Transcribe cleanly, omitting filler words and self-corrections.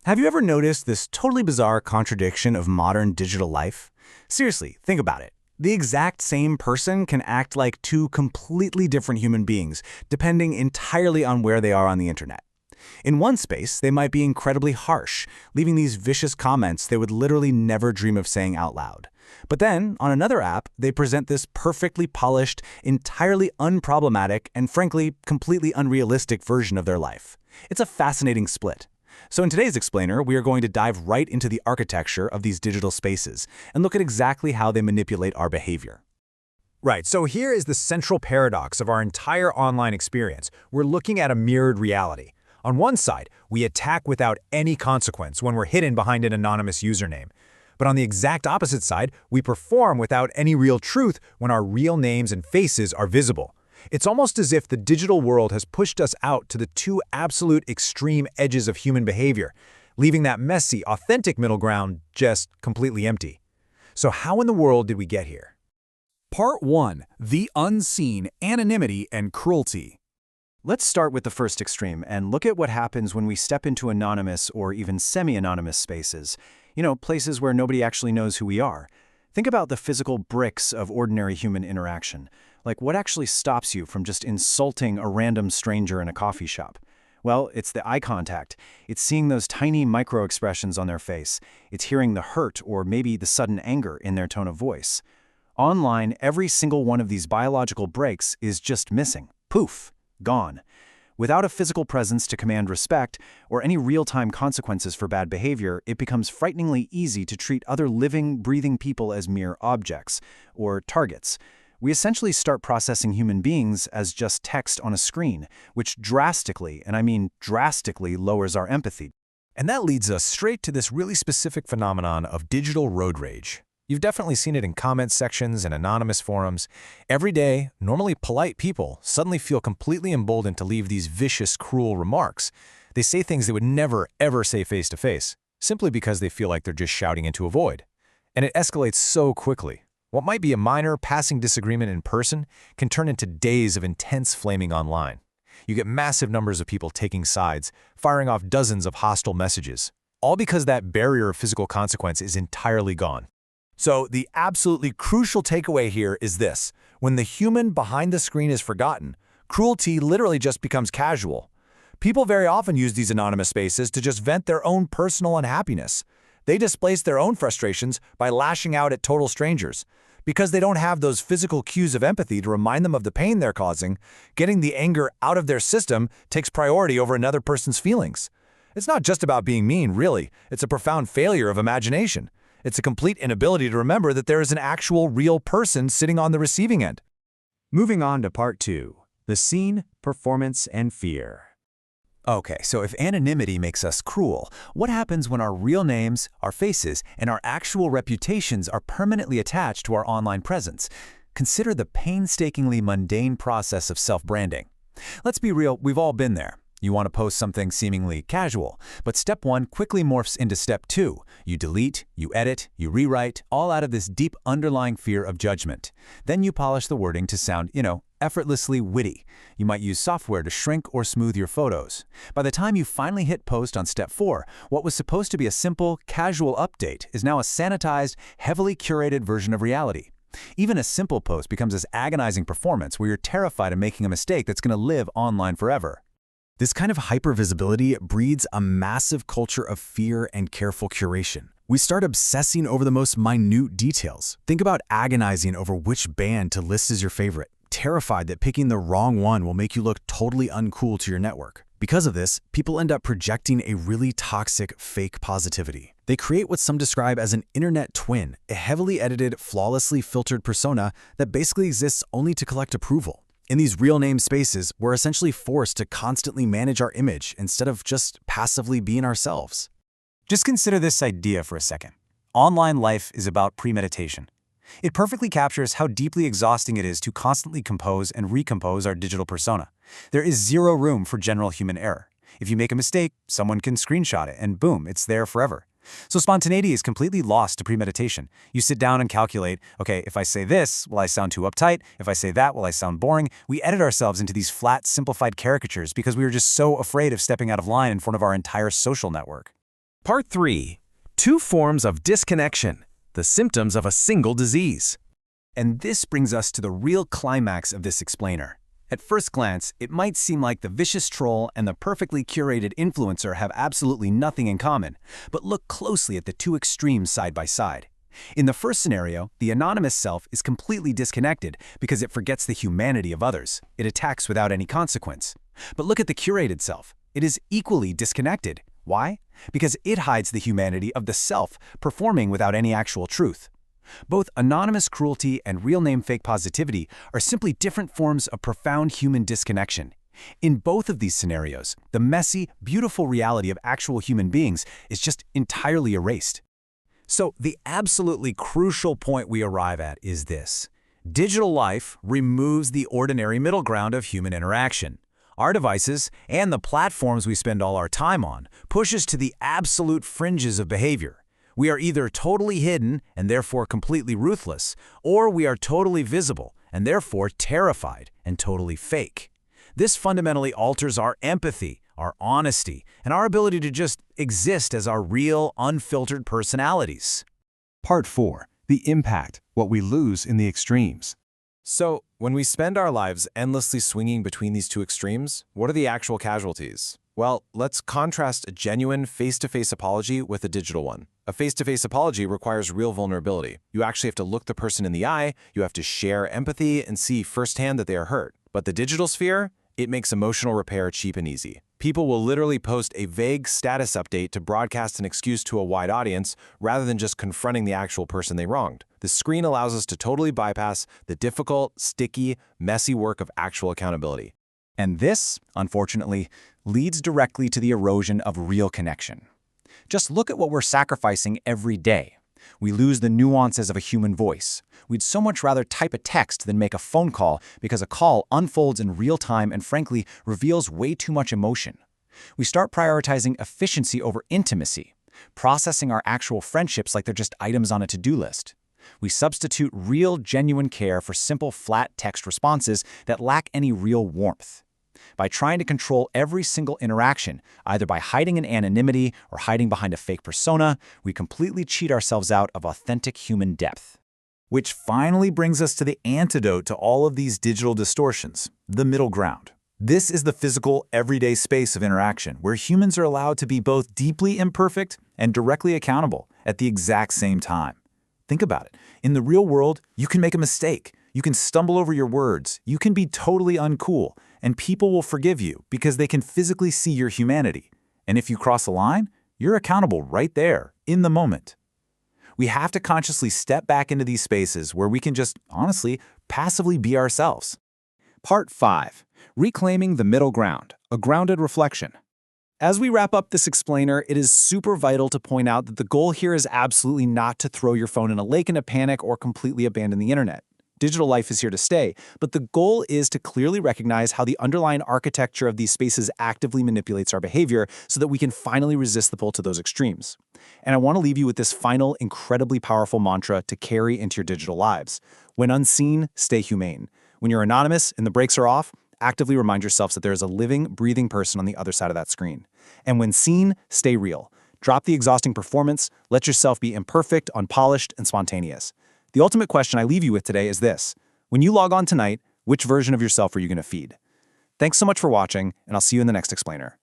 Have you ever noticed this totally bizarre contradiction of modern digital life? Seriously, think about it. The exact same person can act like two completely different human beings, depending entirely on where they are on the internet. In one space, they might be incredibly harsh, leaving these vicious comments they would literally never dream of saying out loud. But then, on another app, they present this perfectly polished, entirely unproblematic, and frankly, completely unrealistic version of their life. It's a fascinating split. So in today's Explainer, we are going to dive right into the architecture of these digital spaces and look at exactly how they manipulate our behavior. Right, so here is the central paradox of our entire online experience. We're looking at a mirrored reality. On one side, we attack without any consequence when we're hidden behind an anonymous username. But on the exact opposite side, we perform without any real truth when our real names and faces are visible. It's almost as if the digital world has pushed us out to the two absolute extreme edges of human behavior, leaving that messy, authentic middle ground just completely empty. So how in the world did we get here? Part 1. The Unseen, Anonymity and Cruelty. Let's start with the first extreme and look at what happens when we step into anonymous or even semi-anonymous spaces. Places where nobody actually knows who we are. Think about the physical bricks of ordinary human interaction. Like, what actually stops you from just insulting a random stranger in a coffee shop? Well, it's the eye contact. It's seeing those tiny micro-expressions on their face. It's hearing the hurt or maybe the sudden anger in their tone of voice. Online, every single one of these biological breaks is just missing. Poof, gone. Without a physical presence to command respect or any real-time consequences for bad behavior, it becomes frighteningly easy to treat other living, breathing people as mere objects or targets. We essentially start processing human beings as just text on a screen, which drastically, and I mean drastically, lowers our empathy. And that leads us straight to this really specific phenomenon of digital road rage. You've definitely seen it in comment sections and anonymous forums. Every day, normally polite people suddenly feel completely emboldened to leave these vicious, cruel remarks. They say things they would never, ever say face-to-face, simply because they feel like they're just shouting into a void. And it escalates so quickly. What might be a minor, passing disagreement in person can turn into days of intense flaming online. You get massive numbers of people taking sides, firing off dozens of hostile messages, all because that barrier of physical consequence is entirely gone. So the absolutely crucial takeaway here is this. When the human behind the screen is forgotten, cruelty literally just becomes casual. People very often use these anonymous spaces to just vent their own personal unhappiness. They displace their own frustrations by lashing out at total strangers. Because they don't have those physical cues of empathy to remind them of the pain they're causing, getting the anger out of their system takes priority over another person's feelings. It's not just about being mean, really. It's a profound failure of imagination. It's a complete inability to remember that there is an actual real person sitting on the receiving end. Moving on to Part 2. The Scene, Performance, and Fear. Okay, so if anonymity makes us cruel, what happens when our real names, our faces, and our actual reputations are permanently attached to our online presence? Consider the painstakingly mundane process of self-branding. Let's be real, we've all been there. You want to post something seemingly casual, but step 1 quickly morphs into step 2. You delete, you edit, you rewrite, all out of this deep underlying fear of judgment. Then you polish the wording to sound, effortlessly witty. You might use software to shrink or smooth your photos. By the time you finally hit post on step 4, what was supposed to be a simple, casual update is now a sanitized, heavily curated version of reality. Even a simple post becomes this agonizing performance where you're terrified of making a mistake that's going to live online forever. This kind of hypervisibility breeds a massive culture of fear and careful curation. We start obsessing over the most minute details. Think about agonizing over which band to list as your favorite, terrified that picking the wrong one will make you look totally uncool to your network. Because of this, people end up projecting a really toxic fake positivity. They create what some describe as an internet twin, a heavily edited, flawlessly filtered persona that basically exists only to collect approval. In these real-name spaces, we're essentially forced to constantly manage our image instead of just passively being ourselves. Just consider this idea for a second. Online life is about premeditation. It perfectly captures how deeply exhausting it is to constantly compose and recompose our digital persona. There is zero room for general human error. If you make a mistake, someone can screenshot it, and boom, it's there forever. So spontaneity is completely lost to premeditation. You sit down and calculate, okay, if I say this, will I sound too uptight? If I say that, will I sound boring? We edit ourselves into these flat, simplified caricatures because we were just so afraid of stepping out of line in front of our entire social network. Part 3. Two forms of disconnection, the symptoms of a single disease. And this brings us to the real climax of this explainer. At first glance, it might seem like the vicious troll and the perfectly curated influencer have absolutely nothing in common, but look closely at the two extremes side by side. In the first scenario, the anonymous self is completely disconnected because it forgets the humanity of others. It attacks without any consequence. But look at the curated self. It is equally disconnected. Why? Because it hides the humanity of the self, performing without any actual truth. Both anonymous cruelty and real-name fake positivity are simply different forms of profound human disconnection. In both of these scenarios, the messy, beautiful reality of actual human beings is just entirely erased. So the absolutely crucial point we arrive at is this. Digital life removes the ordinary middle ground of human interaction. Our devices and the platforms we spend all our time on push us to the absolute fringes of behavior. We are either totally hidden and therefore completely ruthless, or we are totally visible and therefore terrified and totally fake. This fundamentally alters our empathy, our honesty, and our ability to just exist as our real, unfiltered personalities. Part 4. The impact, what we lose in the extremes. So, when we spend our lives endlessly swinging between these two extremes, what are the actual casualties? Well, let's contrast a genuine face-to-face apology with a digital one. A face-to-face apology requires real vulnerability. You actually have to look the person in the eye, you have to share empathy and see firsthand that they are hurt. But the digital sphere, it makes emotional repair cheap and easy. People will literally post a vague status update to broadcast an excuse to a wide audience rather than just confronting the actual person they wronged. The screen allows us to totally bypass the difficult, sticky, messy work of actual accountability. And this, unfortunately, leads directly to the erosion of real connection. Just look at what we're sacrificing every day. We lose the nuances of a human voice. We'd so much rather type a text than make a phone call because a call unfolds in real time and frankly reveals way too much emotion. We start prioritizing efficiency over intimacy, processing our actual friendships like they're just items on a to-do list. We substitute real, genuine care for simple, flat text responses that lack any real warmth. By trying to control every single interaction, either by hiding in anonymity or hiding behind a fake persona, we completely cheat ourselves out of authentic human depth. Which finally brings us to the antidote to all of these digital distortions, the middle ground. This is the physical, everyday space of interaction where humans are allowed to be both deeply imperfect and directly accountable at the exact same time. Think about it. In the real world, you can make a mistake. You can stumble over your words. You can be totally uncool. And people will forgive you because they can physically see your humanity. And if you cross a line, you're accountable right there, in the moment. We have to consciously step back into these spaces where we can just, honestly, passively be ourselves. Part 5. Reclaiming the middle ground, a grounded reflection. As we wrap up this explainer, it is super vital to point out that the goal here is absolutely not to throw your phone in a lake in a panic or completely abandon the internet. Digital life is here to stay, but the goal is to clearly recognize how the underlying architecture of these spaces actively manipulates our behavior so that we can finally resist the pull to those extremes. And I want to leave you with this final, incredibly powerful mantra to carry into your digital lives. When unseen, stay humane. When you're anonymous and the brakes are off, actively remind yourselves that there is a living, breathing person on the other side of that screen. And when seen, stay real. Drop the exhausting performance, let yourself be imperfect, unpolished, and spontaneous. The ultimate question I leave you with today is this. When you log on tonight, which version of yourself are you going to feed? Thanks so much for watching, and I'll see you in the next explainer.